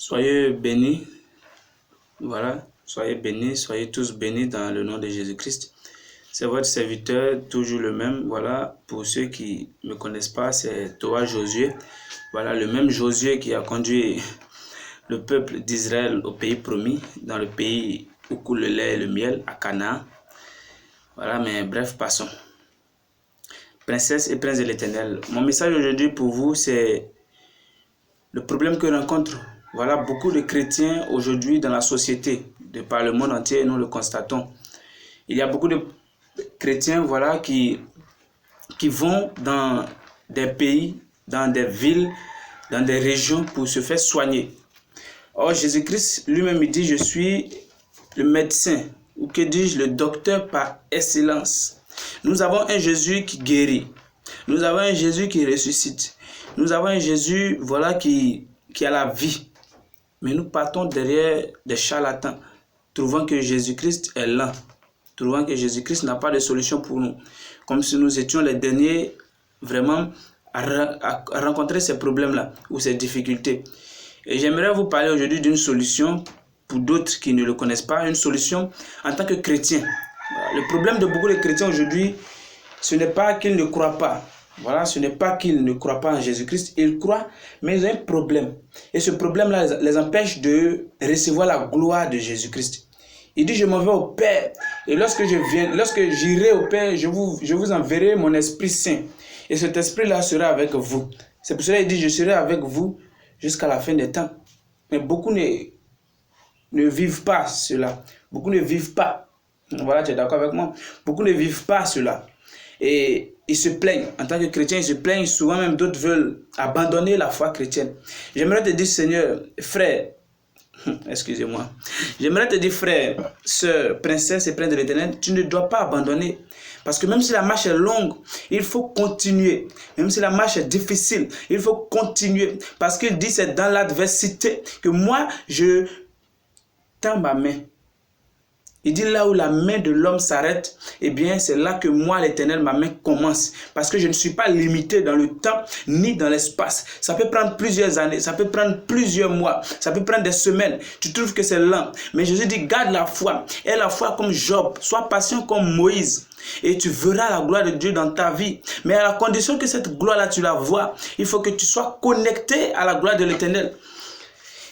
Soyez bénis, voilà, soyez bénis, soyez tous bénis dans le nom de Jésus-Christ. C'est votre serviteur, toujours le même, voilà, pour ceux qui ne me connaissent pas, c'est toi Josué. Voilà, le même Josué qui a conduit le peuple d'Israël au pays promis, dans le pays où coule le lait et le miel, à Canaan. Voilà, mais bref, passons. Princesse et prince de l'Éternel, mon message aujourd'hui pour vous, c'est le problème que rencontrent voilà, beaucoup de chrétiens aujourd'hui dans la société, de par le monde entier, et nous le constatons. Il y a beaucoup de chrétiens voilà, qui vont dans des pays, dans des villes, dans des régions pour se faire soigner. Or, Jésus-Christ lui-même dit, je suis le médecin, ou que dis-je, le docteur par excellence. Nous avons un Jésus qui guérit. Nous avons un Jésus qui ressuscite. Nous avons un Jésus voilà, qui a la vie. Mais nous partons derrière des charlatans, trouvant que Jésus-Christ est lent, trouvant que Jésus-Christ n'a pas de solution pour nous. Comme si nous étions les derniers vraiment à rencontrer ces problèmes-là ou ces difficultés. Et j'aimerais vous parler aujourd'hui d'une solution pour d'autres qui ne le connaissent pas, une solution en tant que chrétien. Le problème de beaucoup de chrétiens aujourd'hui, ce n'est pas qu'ils ne croient pas. Voilà, ce n'est pas qu'ils ne croient pas en Jésus-Christ, ils croient, mais ils ont un problème. Et ce problème-là les empêche de recevoir la gloire de Jésus-Christ. Il dit, je m'en vais au Père, et lorsque j'irai au Père, je vous enverrai mon Esprit Saint. Et cet Esprit-là sera avec vous. C'est pour cela qu'il dit, je serai avec vous jusqu'à la fin des temps. Mais beaucoup ne vivent pas cela. Beaucoup ne vivent pas. Voilà, tu es d'accord avec moi? Beaucoup ne vivent pas cela. Et ils se plaignent. En tant que chrétiens, ils se plaignent. Souvent même, d'autres veulent abandonner la foi chrétienne. J'aimerais te dire, Seigneur, frère, excusez-moi. J'aimerais te dire, frère, sœur, princesse et prince de l'Éternel, tu ne dois pas abandonner. Parce que même si la marche est longue, il faut continuer. Même si la marche est difficile, il faut continuer. Parce qu'il dit, c'est dans l'adversité que moi, je tends ma main. Il dit là où la main de l'homme s'arrête, eh bien c'est là que moi l'Éternel, ma main commence. Parce que je ne suis pas limité dans le temps ni dans l'espace. Ça peut prendre plusieurs années, ça peut prendre plusieurs mois, ça peut prendre des semaines. Tu trouves que c'est lent. Mais Jésus dit garde la foi. Aie la foi comme Job, sois patient comme Moïse. Et tu verras la gloire de Dieu dans ta vie. Mais à la condition que cette gloire-là, tu la vois, il faut que tu sois connecté à la gloire de l'Éternel.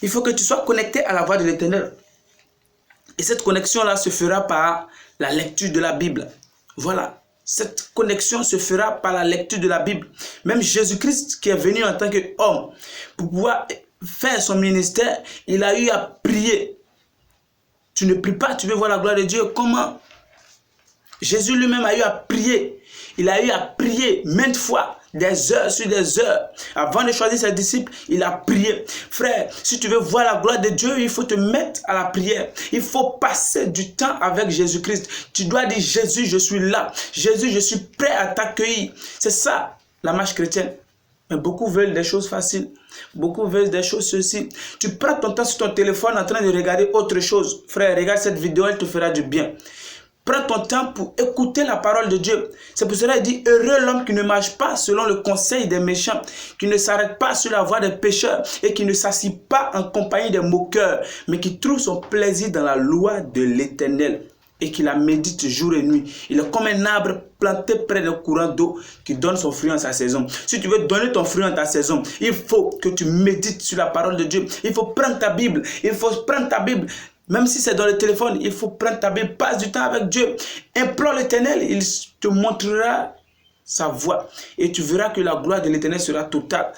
Il faut que tu sois connecté à la voix de l'Éternel. Et cette connexion-là se fera par la lecture de la Bible. Voilà. Cette connexion se fera par la lecture de la Bible. Même Jésus-Christ qui est venu en tant qu'homme, pour pouvoir faire son ministère, il a eu à prier. Tu ne pries pas, tu veux voir la gloire de Dieu. Comment? Jésus lui-même a eu à prier. Il a eu à prier maintes fois, des heures sur des heures. Avant de choisir ses disciples, il a prié. Frère, si tu veux voir la gloire de Dieu, il faut te mettre à la prière. Il faut passer du temps avec Jésus-Christ. Tu dois dire, Jésus, je suis là. Jésus, je suis prêt à t'accueillir. C'est ça, la marche chrétienne. Mais beaucoup veulent des choses faciles. Beaucoup veulent des choses ceci. Tu prends ton temps sur ton téléphone en train de regarder autre chose. Frère, regarde cette vidéo, elle te fera du bien. Prends ton temps pour écouter la parole de Dieu. C'est pour cela qu'il dit, heureux l'homme qui ne marche pas selon le conseil des méchants, qui ne s'arrête pas sur la voie des pécheurs et qui ne s'assied pas en compagnie des moqueurs, mais qui trouve son plaisir dans la loi de l'Éternel et qui la médite jour et nuit. Il est comme un arbre planté près d'un courant d'eau qui donne son fruit en sa saison. Si tu veux donner ton fruit en ta saison, il faut que tu médites sur la parole de Dieu. Il faut prendre ta Bible. Il faut prendre ta Bible. Même si c'est dans le téléphone, il faut prendre ta Bible, passe du temps avec Dieu. Implore l'Éternel, il te montrera sa voie. Et tu verras que la gloire de l'Éternel sera totale.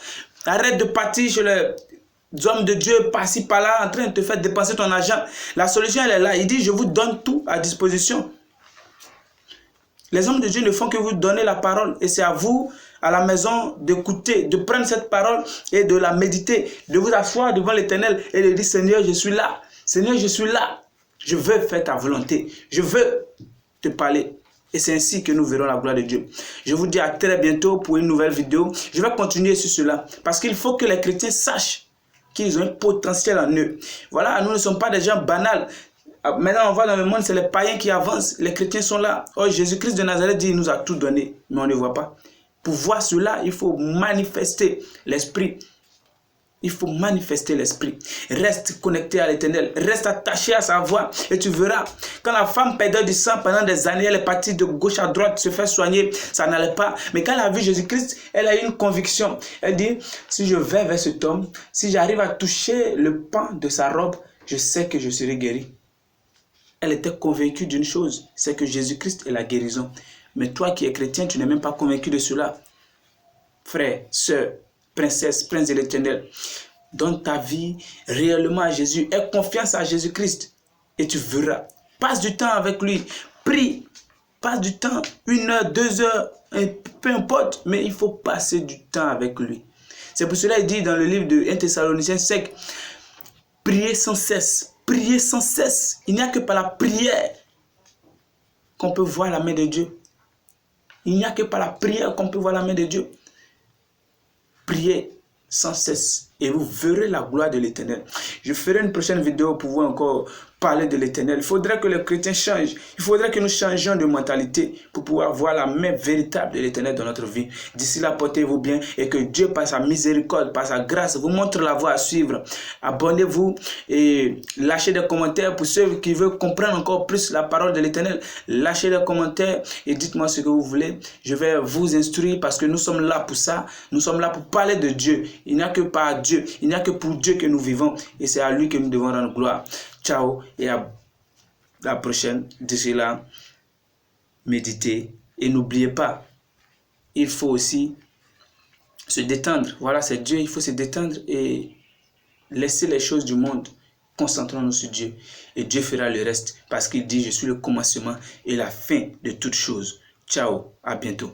Arrête de partir chez les hommes de Dieu, par-ci, par-là, en train de te faire dépenser ton argent. La solution, elle est là. Il dit, je vous donne tout à disposition. Les hommes de Dieu ne font que vous donner la parole. Et c'est à vous, à la maison, d'écouter, de prendre cette parole et de la méditer, de vous asseoir devant l'Éternel et de dire, Seigneur, je suis là. Seigneur, je suis là. Je veux faire ta volonté. Je veux te parler. Et c'est ainsi que nous verrons la gloire de Dieu. Je vous dis à très bientôt pour une nouvelle vidéo. Je vais continuer sur cela. Parce qu'il faut que les chrétiens sachent qu'ils ont un potentiel en eux. Voilà, nous ne sommes pas des gens banals. Maintenant, on voit dans le monde, c'est les païens qui avancent. Les chrétiens sont là. Oh, Jésus-Christ de Nazareth dit, il nous a tout donné. Mais on ne voit pas. Pour voir cela, il faut manifester l'esprit. Il faut manifester l'esprit. Reste connecté à l'Éternel. Reste attaché à sa voix. Et tu verras, quand la femme perdait du sang pendant des années, elle est partie de gauche à droite, se faire soigner, ça n'allait pas. Mais quand elle a vu Jésus-Christ, elle a eu une conviction. Elle dit, si je vais vers cet homme, si j'arrive à toucher le pan de sa robe, je sais que je serai guéri. Elle était convaincue d'une chose, c'est que Jésus-Christ est la guérison. Mais toi qui es chrétien, tu n'es même pas convaincu de cela. Frère, sœur, princesse, prince de l'Éternel, donne ta vie réellement à Jésus. Aie confiance à Jésus-Christ et tu verras. Passe du temps avec lui. Prie. Passe du temps, 1 heure, 2 heures, peu importe, mais il faut passer du temps avec lui. C'est pour cela qu'il dit dans le livre de 1 Thessaloniciens 5, priez sans cesse. Priez sans cesse. Il n'y a que par la prière qu'on peut voir la main de Dieu. Il n'y a que par la prière qu'on peut voir la main de Dieu. Priez sans cesse et vous verrez la gloire de l'Éternel. Je ferai une prochaine vidéo pour vous encore parler de l'Éternel. Il faudrait que les chrétiens changent. Il faudrait que nous changions de mentalité pour pouvoir voir la main véritable de l'Éternel dans notre vie. D'ici là, portez-vous bien et que Dieu, par sa miséricorde, par sa grâce, vous montre la voie à suivre. Abonnez-vous et lâchez des commentaires pour ceux qui veulent comprendre encore plus la parole de l'Éternel. Lâchez des commentaires et dites-moi ce que vous voulez. Je vais vous instruire parce que nous sommes là pour ça. Nous sommes là pour parler de Dieu. Il n'y a que par Dieu. Il n'y a que pour Dieu que nous vivons et c'est à lui que nous devons rendre gloire. Ciao et à la prochaine. D'ici là, méditez et n'oubliez pas, il faut aussi se détendre. Voilà, c'est Dieu, il faut se détendre et laisser les choses du monde. Concentrons-nous sur Dieu et Dieu fera le reste parce qu'il dit, je suis le commencement et la fin de toutes choses. Ciao, à bientôt.